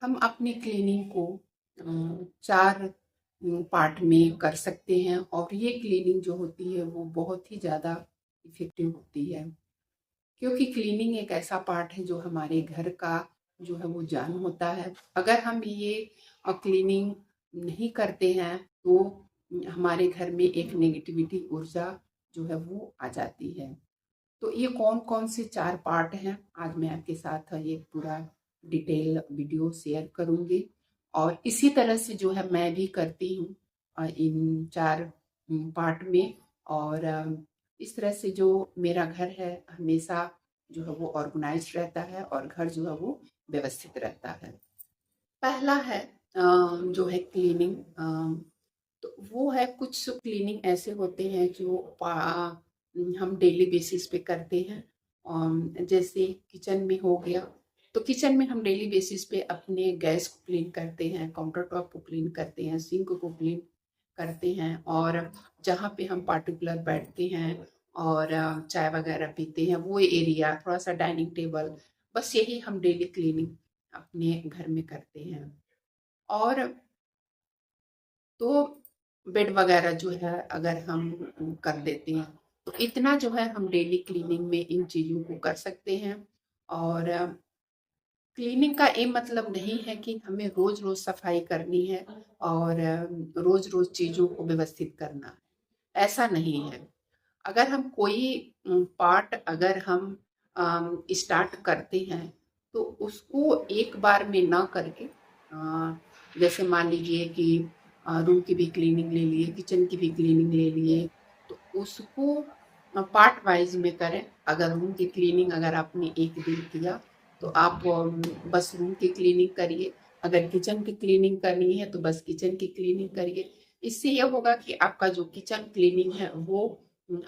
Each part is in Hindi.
हम अपनी क्लीनिंग को 4 पार्ट में कर सकते हैं और ये क्लीनिंग जो होती है वो बहुत ही ज़्यादा इफ़ेक्टिव होती है। क्योंकि क्लीनिंग एक ऐसा पार्ट है जो हमारे घर का जो है वो जान होता है। अगर हम ये क्लीनिंग नहीं करते हैं तो हमारे घर में एक नेगेटिविटी ऊर्जा जो है वो आ जाती है। तो ये कौन-कौन से 4 पार्ट हैं, आज मैं आपके साथ ये पूरा डिटेल वीडियो शेयर करूँगी और इसी तरह से जो है मैं भी करती हूँ इन 4 पार्ट में और इस तरह से जो मेरा घर है हमेशा जो है वो ऑर्गेनाइज़्ड रहता है और घर जो है वो व्यवस्थित रहता है। पहला है जो है क्लीनिंग तो वो है कुछ क्लीनिंग ऐसे होते हैं जो हम डेली बेसिस पे करते हैं। जैसे किचन में हो गया तो किचन में हम डेली बेसिस पे अपने गैस को क्लीन करते हैं, काउंटर टॉप को क्लीन करते हैं, सिंक को क्लीन करते हैं और जहाँ पे हम पार्टिकुलर बैठते हैं और चाय वगैरह पीते हैं वो एरिया, थोड़ा सा डाइनिंग टेबल, बस यही हम डेली क्लीनिंग अपने घर में करते हैं। और तो बेड वगैरह जो है अगर हम कर देते हैं तो इतना जो है हम डेली क्लीनिंग में इन चीज़ों को कर सकते हैं। और क्लीनिंग का ये मतलब नहीं है कि हमें रोज रोज सफाई करनी है और रोज रोज चीज़ों को व्यवस्थित करना है, ऐसा नहीं है। अगर हम कोई पार्ट अगर हम स्टार्ट करते हैं तो उसको एक बार में ना करके जैसे मान लीजिए कि रूम की भी क्लीनिंग ले लिए, किचन की भी क्लीनिंग ले लिए, तो उसको पार्ट वाइज में करें। अगर रूम की क्लीनिंग अगर आपने एक दिन किया तो आप बस रूम की क्लीनिंग करिए। अगर किचन की क्लीनिंग करनी है तो बस किचन की क्लीनिंग करिए। इससे यह होगा कि आपका जो किचन क्लीनिंग है वो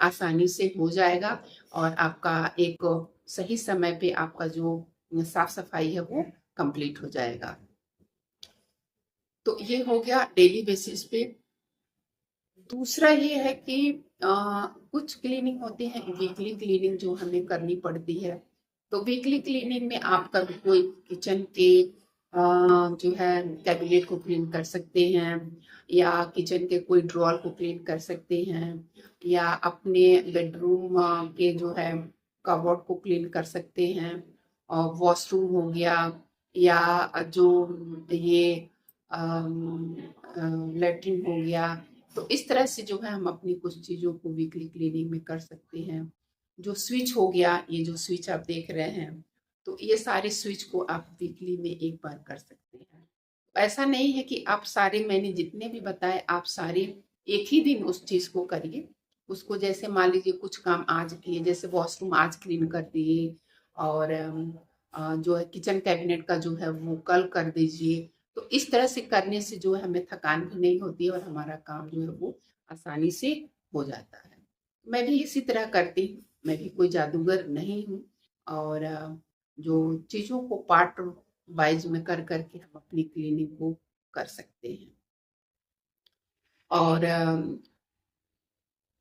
आसानी से हो जाएगा और आपका एक सही समय पे आपका जो साफ सफाई है वो कंप्लीट हो जाएगा। तो ये हो गया डेली बेसिस पे। दूसरा ये है कि कुछ क्लीनिंग होती है वीकली क्लीनिंग जो हमें करनी पड़ती है। तो वीकली क्लीनिंग में आप कभी कोई किचन के जो है कैबिनेट को क्लीन कर सकते हैं या किचन के कोई ड्रॉर को क्लीन कर सकते हैं या अपने बेडरूम के जो है कबर्ड को क्लीन कर सकते हैं और वॉशरूम हो गया या जो ये लेटरिन हो गया। तो इस तरह से जो है हम अपनी कुछ चीज़ों को वीकली क्लीनिंग में कर सकते हैं। जो स्विच हो गया, ये जो स्विच आप देख रहे हैं तो ये सारे स्विच को आप वीकली में एक बार कर सकते हैं। ऐसा नहीं है कि आप सारे मैंने जितने भी बताए आप सारे एक ही दिन उस चीज़ को करिए। उसको जैसे मान लीजिए कुछ काम आज किए, जैसे वॉशरूम आज क्लीन कर दिए और जो है किचन कैबिनेट का जो है वो कल कर दीजिए। तो इस तरह से करने से जो है हमें थकान भी नहीं होती है और हमारा काम जो है वो आसानी से हो जाता है। मैं भी इसी तरह करती हूँ, मैं भी कोई जादूगर नहीं हूँ और जो चीज़ों को पार्ट वाइज में कर करके हम अपनी क्लीनिंग को कर सकते हैं। और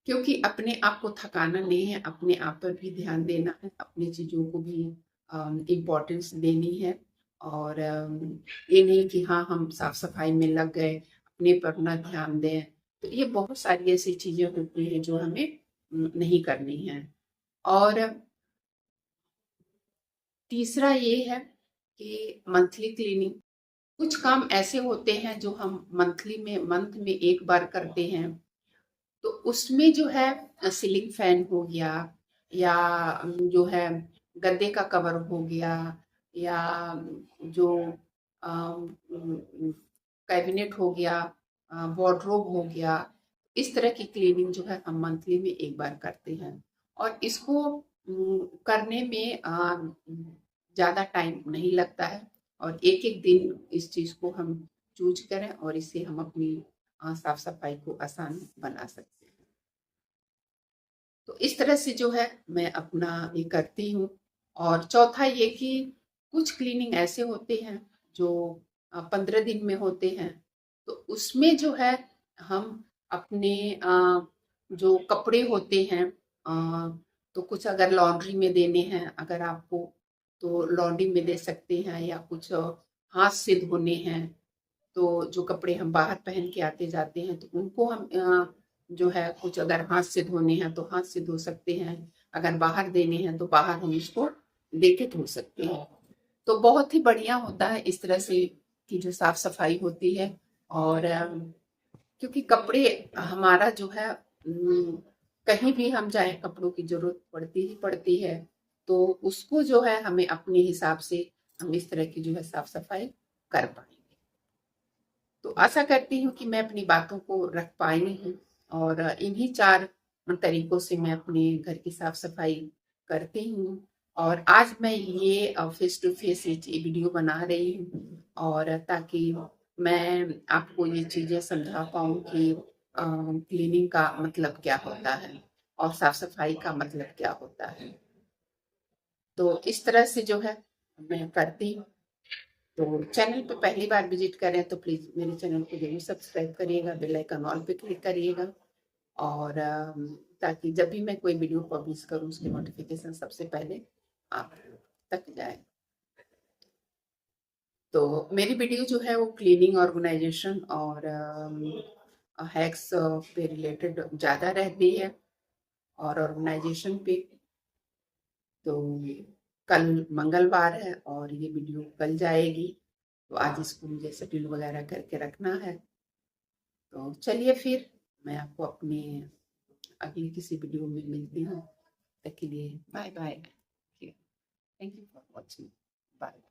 क्योंकि अपने आप को थकाना नहीं है, अपने आप पर भी ध्यान देना है, अपनी चीज़ों को भी इम्पोर्टेंस देनी है और ये नहीं कि हाँ हम साफ सफाई में लग गए, अपने पर ना ध्यान दें। तो ये बहुत सारी ऐसी चीज़ें होती हैं जो हमें नहीं करनी है। और तीसरा ये है कि मंथली क्लीनिंग, कुछ काम ऐसे होते हैं जो हम मंथ में एक बार करते हैं। तो उसमें जो है सीलिंग फैन हो गया या जो है गद्दे का कवर हो गया या जो कैबिनेट हो गया, वार्डरोब हो गया, इस तरह की क्लीनिंग जो है हम मंथली में एक बार करते हैं और इसको करने में ज़्यादा टाइम नहीं लगता है और एक एक दिन इस चीज़ को हम चूज करें और इससे हम अपनी साफ सफाई को आसान बना सकते हैं। तो इस तरह से जो है मैं अपना ये करती हूँ। और चौथा ये कि कुछ क्लीनिंग ऐसे होते हैं जो 15 दिन में होते हैं। तो उसमें जो है हम अपने जो कपड़े होते हैं तो कुछ अगर लॉन्ड्री में देने हैं अगर आपको तो लॉन्ड्री में दे सकते हैं या कुछ हाथ से धोने हैं, तो जो कपड़े हम बाहर पहन के आते जाते हैं तो उनको हम जो है कुछ अगर हाथ से धोने हैं तो हाथ से धो सकते हैं, अगर बाहर देने हैं तो बाहर हम उसको दे के धो सकते हैं। तो बहुत ही बढ़िया होता है इस तरह से की जो साफ सफाई होती है। और क्योंकि कपड़े हमारा जो है कहीं भी हम जाए कपड़ों की जरूरत पड़ती ही पड़ती है, तो उसको जो है हमें अपने हिसाब से हम इस तरह की जो है साफ सफाई कर पाएंगे। तो आशा करती हूँ कि मैं अपनी बातों को रख पाई हूँ, और इन्हीं 4 तरीकों से मैं अपने घर की साफ सफाई करती हूँ। और आज मैं ये फेस टू फेस ये वीडियो बना रही हूँ, और ताकि मैं आपको ये चीजें समझा पाऊँ कि क्लीनिंग का मतलब क्या होता है और साफ सफाई का मतलब क्या होता है। तो इस तरह से जो है मैं करती हूँ। तो चैनल पे पहली बार विजिट करें तो प्लीज मेरे चैनल को जरूर सब्सक्राइब करिएगा, बेल आइकन ऑल पे क्लिक करिएगा, और ताकि जब भी मैं कोई वीडियो पब्लिश करूँ उसकी नोटिफिकेशन सबसे पहले आप तक जाए। तो मेरी वीडियो जो है वो क्लीनिंग, ऑर्गेनाइजेशन और हैक्स पे रिलेटेड ज़्यादा रहती है, और ऑर्गेनाइजेशन पे। तो कल मंगलवार है और ये वीडियो कल जाएगी, तो आज इसको मुझे शेड्यूल वगैरह करके रखना है। तो चलिए फिर मैं आपको अपनी अगली किसी वीडियो में मिलती हूँ। तब तक के लिए bye bye. Thank you for watching. Bye.